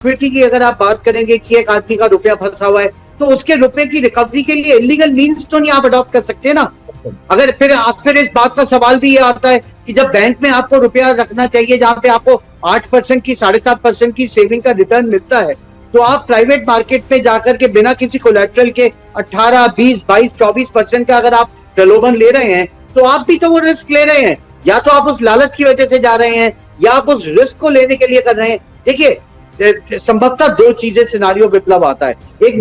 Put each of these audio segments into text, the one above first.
Equity की अगर आप बात करेंगे कि एक आदमी का रुपया फंसा हुआ है तो उसके रुपए की रिकवरी के लिए इलीगल मीन्स तो नहीं आप अडॉप्ट कर सकते ना। अगर फिर इस बात का सवाल भी ये आता है कि जब बैंक में आपको रुपया रखना चाहिए जहां पे आपको 8% की 7.5% की सेविंग का रिटर्न मिलता है, तो आप प्राइवेट मार्केट में जाकर के बिना किसी कोलैटरल के 18, 20, 22, 24% का अगर आप प्रलोभन ले रहे हैं तो आप भी तो वो रिस्क ले रहे हैं। या तो आप उस लालच की वजह से जा रहे हैं या आप उस रिस्क को लेने के लिए कर रहे हैं। देखिए, संभवतः दो चीजें सिनारियो विप्लव आता है। एक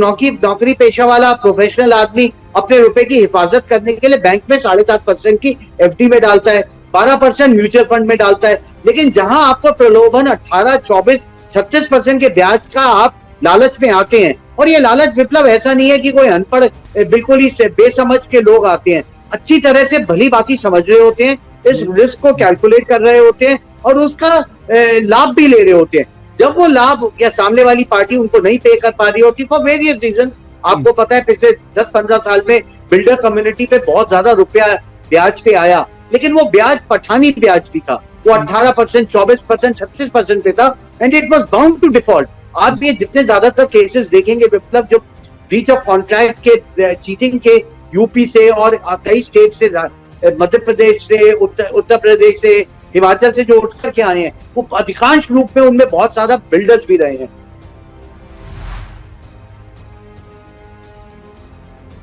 नौकरी पेशा वाला प्रोफेशनल आदमी अपने रुपए की हिफाजत करने के लिए बैंक में 7.5% की एफडी में डालता है, 12% म्यूचुअल फंड में डालता है। लेकिन जहां आपको प्रलोभन 18, 24, 36% के ब्याज का आप लालच में आते हैं, और ये लालच विप्लव ऐसा नहीं है कि कोई अनपढ़ बिल्कुल ही बेसमझ के लोग आते हैं, अच्छी तरह से भली भांति समझ रहे होते हैं, इस रिस्क को कैलकुलेट कर रहे होते हैं और उसका लाभ भी ले रहे होते हैं। जब वो लाभ या सामने वाली पार्टी उनको नहीं पे कर पा रही होती फॉर वेरियस रीजंस, आपको पता है पिछले 10-15 साल में बिल्डर कम्युनिटी पे बहुत ज्यादा रुपया ब्याज पे आया, लेकिन वो ब्याज पठानी ब्याज भी था, वो 18%, 24%, 36% पे था, and it was bound to default. आप ये जितने ज्यादातर केसेस देखेंगे विप्लव, जो ब्रीच ऑफ कॉन्ट्रैक्ट के, चीटिंग के यूपी से और कई स्टेट से, मध्य प्रदेश से, उत्तर प्रदेश से, हिमाचल से जो उठ करके आए हैं, वो अधिकांश रूप में उनमें बहुत ज्यादा बिल्डर्स भी रहे हैं।